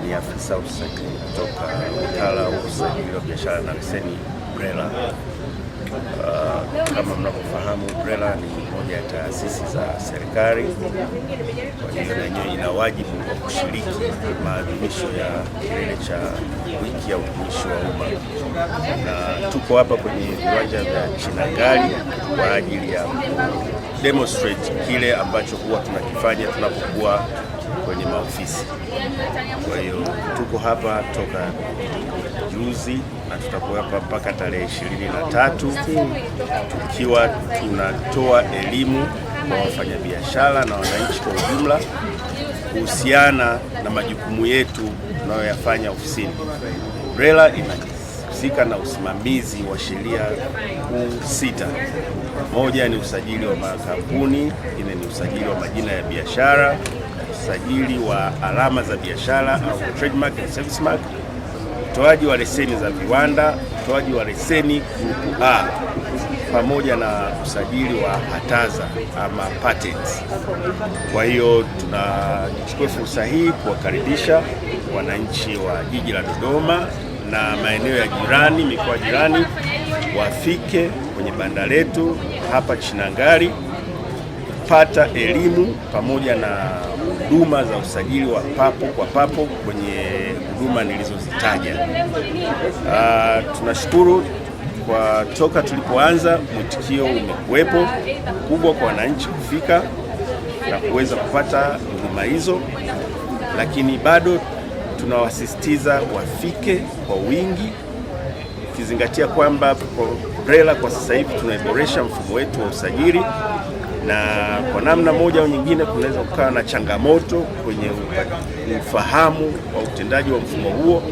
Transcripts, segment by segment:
ni afisa usajili kutoka Wakala wa Usajili wa Biashara na Leseni BRELA. Kama mnavyofahamu, BRELA ni moja ya taasisi za serikali, kwa hiyo yenyewe ina wajibu wa kushiriki maadhimisho ya kilele cha wiki ya utumishi wa umma, na tuko hapa kwenye viwanja vya Chinangali kwa ajili ya demonstrate kile ambacho huwa tunakifanya tunapokuwa kwenye maofisi. Kwa hiyo tuko hapa toka juzi na tutakuwa hapa mpaka tarehe 23 tukiwa tunatoa elimu kwa wafanyabiashara na wananchi kwa ujumla kuhusiana na majukumu yetu tunayoyafanya ofisini. BRELA inahusika na usimamizi wa sheria kuu 6. Moja ni usajili wa makampuni, ingine ni usajili wa majina ya biashara, usajili wa alama za biashara au trademark and service mark, utoaji wa leseni za viwanda, utoaji wa leseni grupu A, pamoja na usajili wa hataza ama patents. Kwa hiyo tunachukua fursa hii kuwakaribisha wananchi wa jiji la Dodoma na maeneo ya jirani, mikoa jirani, wafike kwenye banda letu hapa Chinangali kupata elimu pamoja na huduma za usajili wa papo kwa papo kwenye huduma nilizozitaja. Tunashukuru kwa toka tulipoanza mwitikio umekuwepo kubwa kwa wananchi kufika na kuweza kupata huduma hizo, lakini bado tunawasisitiza wafike kwa wingi, ukizingatia kwamba BRELA kwa sasa hivi tunaiboresha mfumo wetu wa usajili, na kwa namna moja au nyingine kunaweza kukawa na changamoto kwenye ufahamu wa utendaji wa mfumo huo.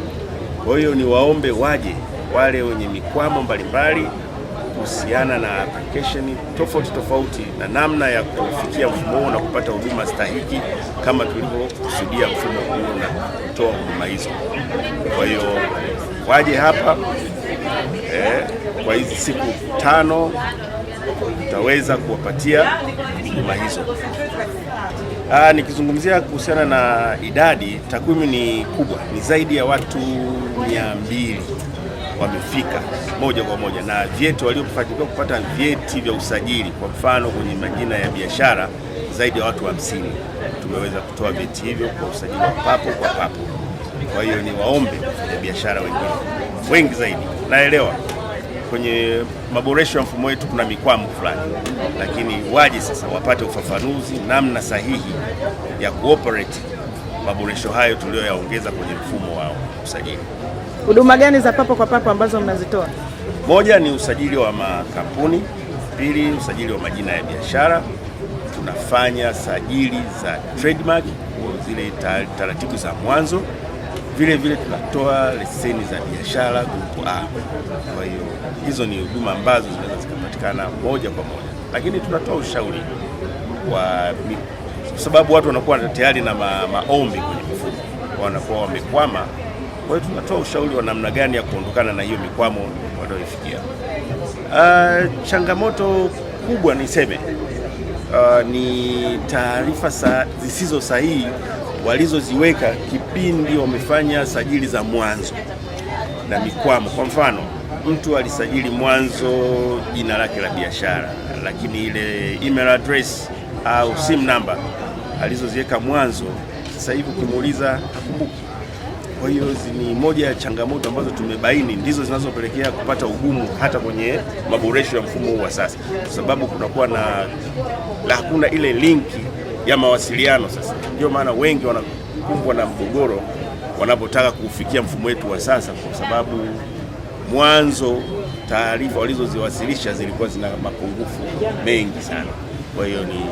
Kwa hiyo ni waombe waje wale wenye mikwamo mbalimbali kuhusiana na application tofauti na namna ya kufikia mfumo huo na kupata huduma stahiki kama tulivyokusudia mfumo huu na kutoa huduma hizo. Kwa hiyo waje hapa kwa hizi siku 5 tutaweza kuwapatia huduma hizo. Nikizungumzia kuhusiana na idadi, takwimu ni kubwa, ni zaidi ya watu 200 wamefika moja kwa moja, na vyeti waliofanikiwa kupata vyeti vya usajili, kwa mfano kwenye majina ya biashara, zaidi ya watu 50 tumeweza kutoa vyeti hivyo kwa usajili wa papo kwa papo. Kwa hiyo ni waombe wafanya biashara wengine wengi zaidi. Naelewa kwenye maboresho ya mfumo wetu kuna mikwamo fulani, lakini waje sasa wapate ufafanuzi namna sahihi ya kuoperate maboresho hayo tuliyoyaongeza kwenye mfumo wa usajili. Huduma gani za papo kwa papo ambazo mnazitoa? Moja ni usajili wa makampuni, pili usajili wa majina ya biashara, tunafanya sajili za trademark, zile taratibu za mwanzo, vile tunatoa leseni za biashara grupu A. Kwa hiyo hizo ni huduma ambazo zinaweza zikapatikana moja kwa moja, lakini tunatoa ushauri kwa sababu watu wanakuwa tayari na maombi kwenye mfumo, wanakuwa wamekwama. Kwa hiyo tunatoa ushauri wa namna gani ya kuondokana na hiyo mikwamo wanayoifikia. Changamoto kubwa niseme ni taarifa zisizo sahihi walizoziweka kipindi wamefanya sajili za mwanzo na mikwamo. Kwa mfano, mtu alisajili mwanzo jina lake la biashara, lakini ile email address au sim number alizoziweka mwanzo sasa hivi ukimuuliza hakumbuki. Kwa hiyo ni moja ya changamoto ambazo tumebaini ndizo zinazopelekea kupata ugumu hata kwenye maboresho ya mfumo huu wa sasa, kwa sababu kunakuwa hakuna ile linki ya mawasiliano. Sasa ndio maana wengi wanakumbwa na mgogoro wanapotaka kufikia mfumo wetu wa sasa, kwa sababu mwanzo taarifa walizoziwasilisha zilikuwa zina mapungufu mengi sana. Kwa hiyo ni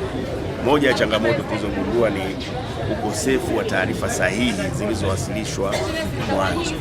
moja ya changamoto tulizogundua ni ukosefu wa taarifa sahihi zilizowasilishwa mwanzo.